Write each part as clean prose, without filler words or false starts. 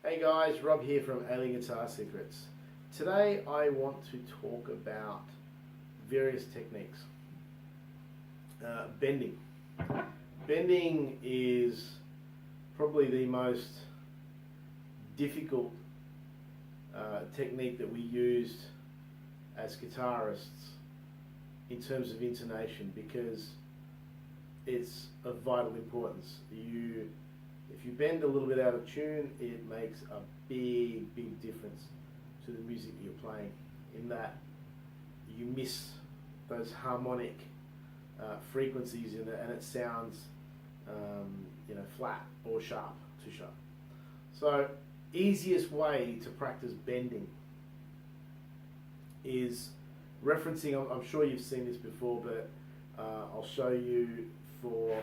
Hey guys, Rob here from Alien Guitar Secrets. Today I want to talk about various techniques. Bending. Bending is probably the most difficult technique that we used as guitarists in terms of intonation, because it's of vital importance. If you bend a little bit out of tune, it makes a big difference to the music that you're playing, in that you miss those harmonic frequencies in it, and it sounds flat or sharp, too sharp. So easiest way to practice bending is referencing, I'm sure you've seen this before, but I'll show you for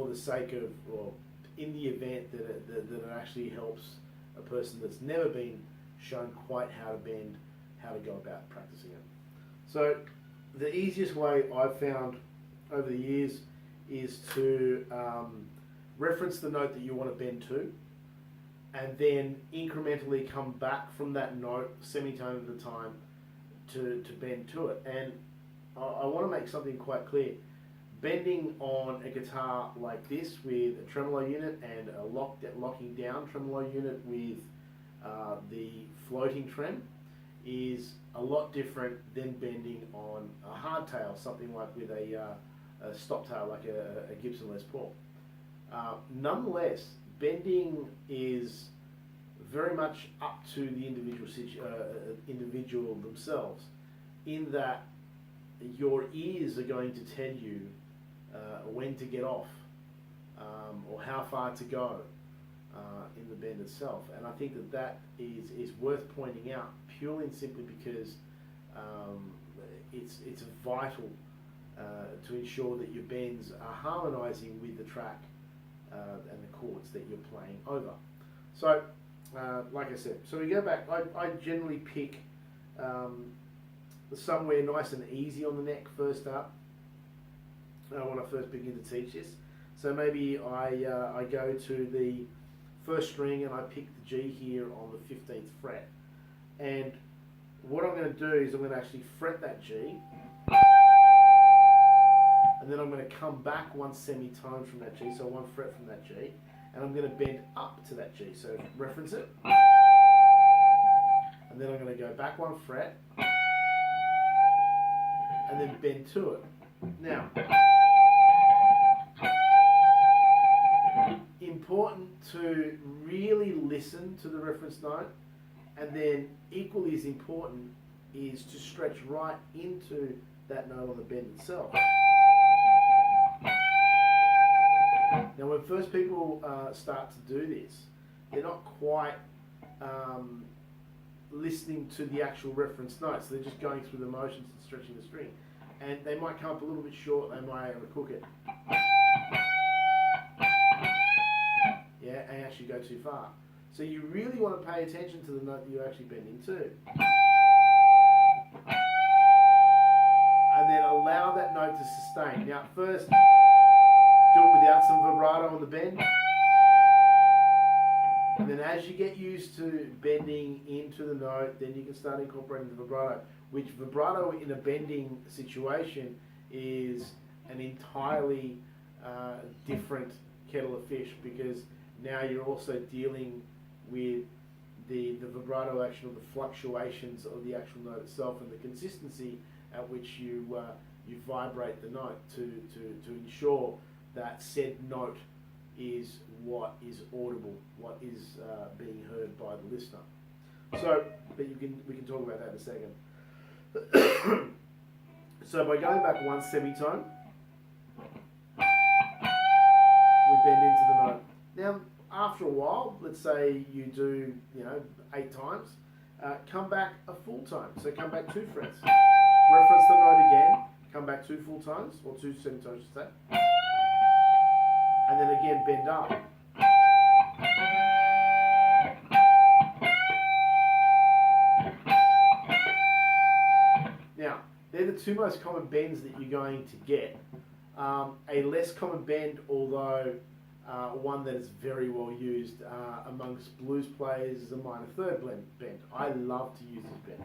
the sake of, or in the event that it actually helps a person that's never been shown quite how to bend, how to go about practicing it. So the easiest way I've found over the years is to reference the note that you want to bend to, and then incrementally come back from that note, semitone at a time, to bend to it. And I want to make something quite clear. Bending on a guitar like this with a tremolo unit and a locking down tremolo unit with the floating trem is a lot different than bending on a hardtail, something like with a stop tail, like a Gibson Les Paul. Nonetheless, bending is very much up to the individual themselves, in that your ears are going to tell you when to get off, or how far to go in the bend itself. And I think that is worth pointing out, purely and simply because it's vital to ensure that your bends are harmonizing with the track and the chords that you're playing over. So like I said, so we go back, I generally pick somewhere nice and easy on the neck first up when I first begin to teach this. So maybe I go to the first string and I pick the G here on the 15th fret, and what I'm going to do is I'm going to actually fret that G, and then I'm going to come back one semitone from that G, so one fret from that G, and I'm going to bend up to that G. So reference it, and then I'm going to go back one fret, and then bend to it. Now, important to really listen to the reference note, and then equally as important is to stretch right into that note on the bend itself. Now, when first people start to do this, they're not quite listening to the actual reference notes. They're just going through the motions and stretching the string, and they might come up a little bit short. They might overcook it, and actually go too far. So you really want to pay attention to the note that you're actually bending to, and then allow that note to sustain. Now, first, do it without some vibrato on the bend, and then as you get used to bending into the note, then you can start incorporating the vibrato, which vibrato in a bending situation is an entirely different kettle of fish, because now you're also dealing with the vibrato action, or the fluctuations of the actual note itself, and the consistency at which you vibrate the note to ensure that said note is what is audible, what is being heard by the listener. So, but we can talk about that in a second. So by going back one semitone, we bend into the note. Now, after a while, let's say you do 8 times, come back a full tone. So come back 2 frets, reference the note again, come back 2 full tones, or 2 semitones, should say, and then again bend up. Now, they're the two most common bends that you're going to get. A less common bend, although one that is very well used amongst blues players is a minor third bend. I love to use this bend,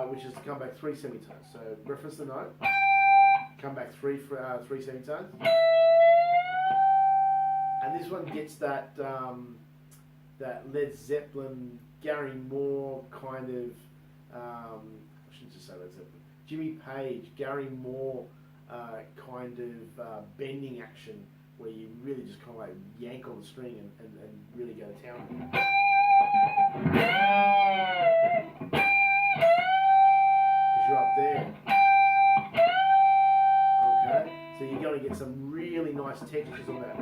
which is to come back 3 semitones. So reference the note, come back three semitones, and this one gets that that Led Zeppelin, Gary Moore kind of, I shouldn't just say Led Zeppelin, Jimmy Page, Gary Moore kind of bending action, where you really just kind of like yank on the string and really go to town with it. Because you're up there. Okay? So you're going to get some really nice textures on that.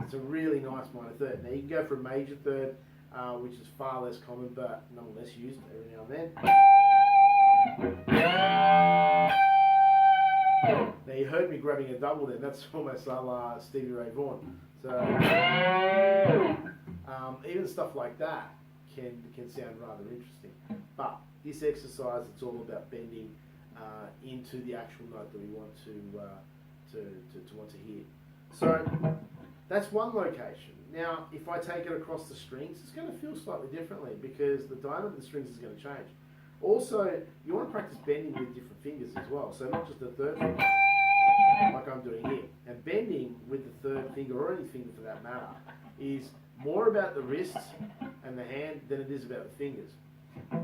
It's a really nice minor third. Now you can go for a major third, which is far less common, but nonetheless used every now and then. Now you heard me grabbing a double then. That's almost a la Stevie Ray Vaughan. So even stuff like that can sound rather interesting. But this exercise, it's all about bending into the actual note that we want to want to hear. So that's one location. Now, if I take it across the strings, it's going to feel slightly differently because the diameter of the strings is going to change. Also, you want to practice bending with different fingers as well. So not just the third finger, like I'm doing here. And bending with the third finger, or any finger for that matter, is more about the wrists and the hand than it is about the fingers.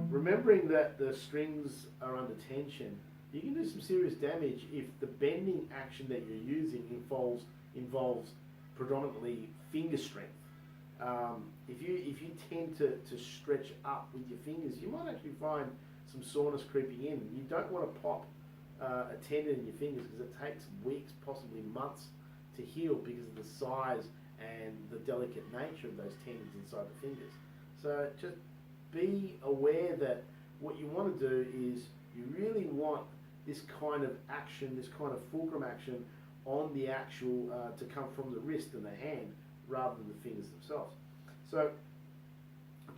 Remembering that the strings are under tension, you can do some serious damage if the bending action that you're using involves predominantly finger strength. If you tend to stretch up with your fingers, you might actually find some soreness creeping in. You don't want to pop a tendon in your fingers because it takes weeks, possibly months, to heal because of the size and the delicate nature of those tendons inside the fingers. So just be aware that what you want to do is you really want this kind of action, this kind of fulcrum action on the actual, to come from the wrist and the hand rather than the fingers themselves. So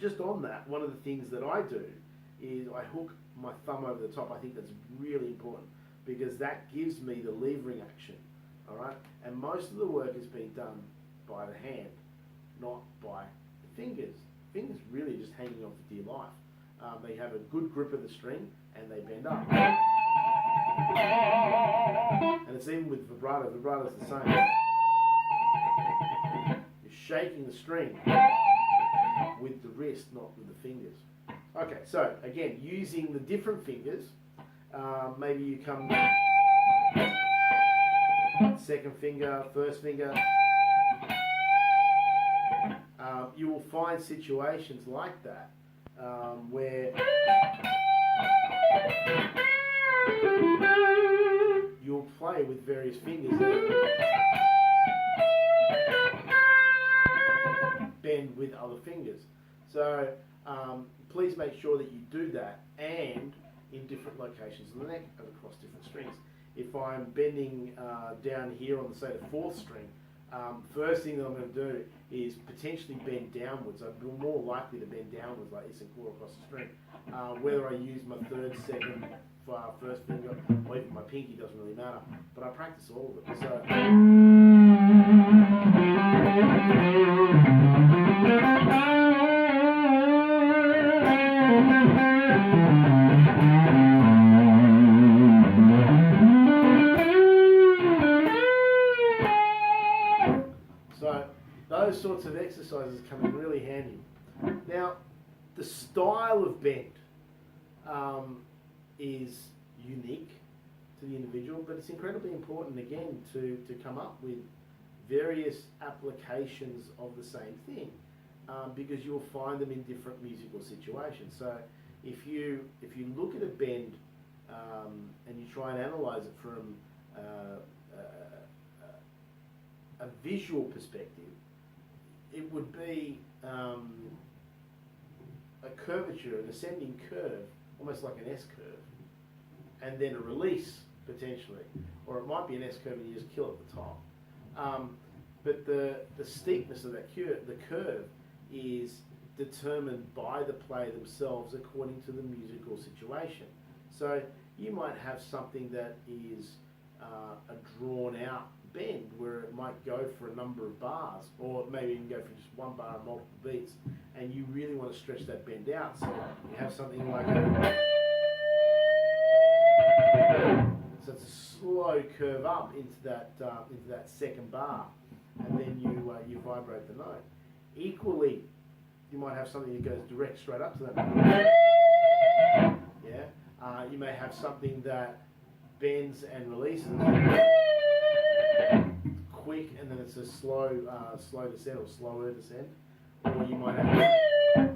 just on that, one of the things that I do is I hook my thumb over the top. I think that's really important because that gives me the levering action, all right? And most of the work is being done by the hand, not by the fingers. Fingers really just hanging on for dear life. They have a good grip of the string and they bend up. And it's even with vibrato. Vibrato is the same. You're shaking the string with the wrist, not with the fingers. Okay, so again, using the different fingers, maybe you come second finger, first finger. You will find situations like that where you'll play with various fingers that bend with other fingers. So please make sure that you do that, and in different locations of the neck and across different strings. If I'm bending down here on, say, the fourth string, first thing that I'm going to do is potentially bend downwards. I'm more likely to bend downwards like this and claw across the string. Whether I use my third, second, first finger, or even my pinky doesn't really matter. But I practice all of it. So those sorts of exercises come in really handy. Now, the style of bend is unique to the individual, but it's incredibly important, again, to come up with various applications of the same thing, because you'll find them in different musical situations. So if you look at a bend and you try and analyze it from a visual perspective, it would be a curvature, an ascending curve, almost like an S-curve, and then a release, potentially. Or it might be an S-curve and you just kill at the top. But the steepness of that the curve is determined by the player themselves according to the musical situation. So you might have something that is a drawn out bend where it might go for a number of bars, or maybe even go for just one bar and multiple beats, and you really want to stretch that bend out. So you have something like so it's a slow curve up into that second bar, and then you vibrate the note. Equally, you might have something that goes direct straight up to that note. Yeah. You may have something that bends and releases quick, and then it's a slow descent or slower descent. Or you might have,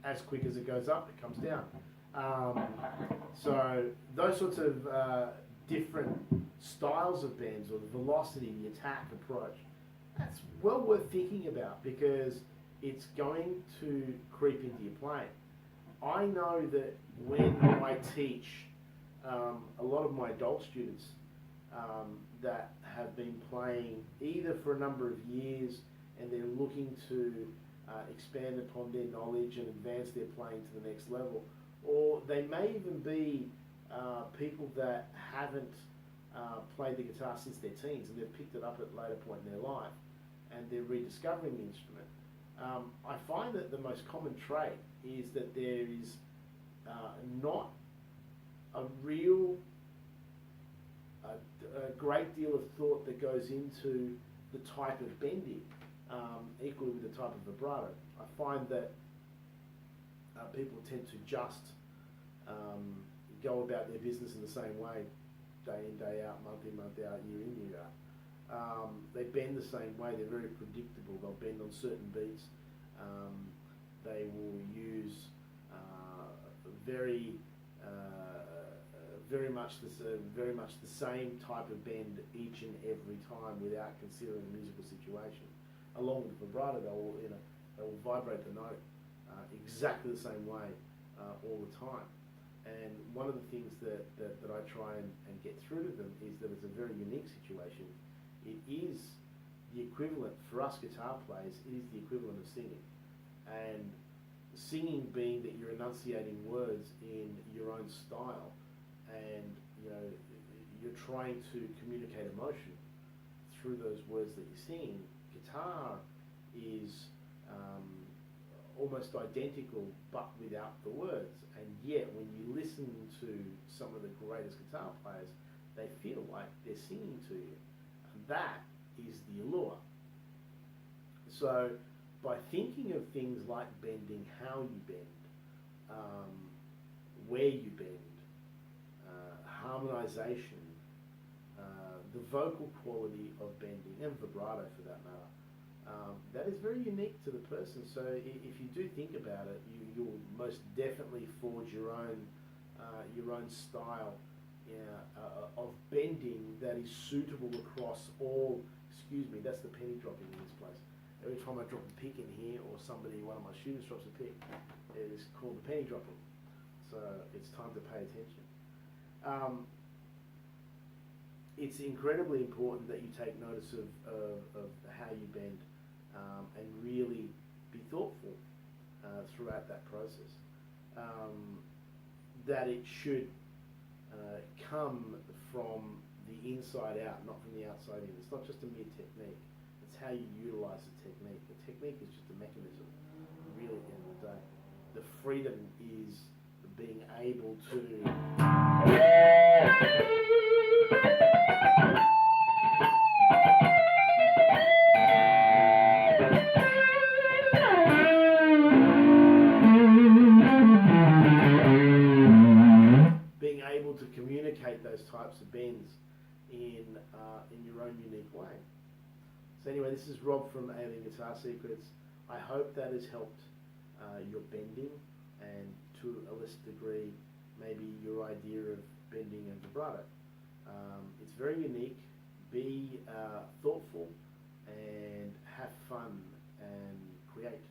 as quick as it goes up, it comes down. So those sorts of different styles of bends, or the velocity, the attack approach, that's well worth thinking about, because it's going to creep into your playing. I know that when I teach a lot of my adult students that have been playing either for a number of years and they're looking to expand upon their knowledge and advance their playing to the next level, or they may even be people that haven't played the guitar since their teens and they've picked it up at a later point in their life and they're rediscovering the instrument. I find that the most common trait is that there is not a real a great deal of thought that goes into the type of bending, equally with the type of vibrato. I find that people tend to just go about their business in the same way, day in, day out, month in, month out, year in, year out. They bend the same way. They're very predictable. They'll bend on certain beats. They will use very much the same type of bend each and every time without considering the musical situation. Along with vibrato, they will vibrate the note exactly the same way all the time. And one of the things that I try and get through to them is that it's a very unique situation. It is the equivalent, for us guitar players, it is the equivalent of singing. And singing being that you're enunciating words in your own style, and you're trying to communicate emotion through those words that you're singing. Guitar is almost identical, but without the words. And yet, when you listen to some of the greatest guitar players, they feel like they're singing to you. And that is the allure. So, by thinking of things like bending, how you bend, where you bend, harmonization, the vocal quality of bending, and vibrato for that matter, that is very unique to the person. So if you do think about it, you'll most definitely forge your own style of bending that is suitable across all. Excuse me, that's the penny dropping in this place. Every time I drop a pick in here, or one of my students drops a pick, it is called the penny dropping. So it's time to pay attention. It's incredibly important that you take notice of how you bend and really be thoughtful throughout that process. That it should come from the inside out, not from the outside in. It's not just a mere technique. It's how you utilize the technique. The technique is just a mechanism, really, at the end of the day. The freedom is being able to communicate those types of bends in your own unique way. So anyway, this is Rob from Alien Guitar Secrets. I hope that has helped your bending, and to a less degree, maybe your idea of bending and vibrato. It's very unique. Be thoughtful and have fun and create.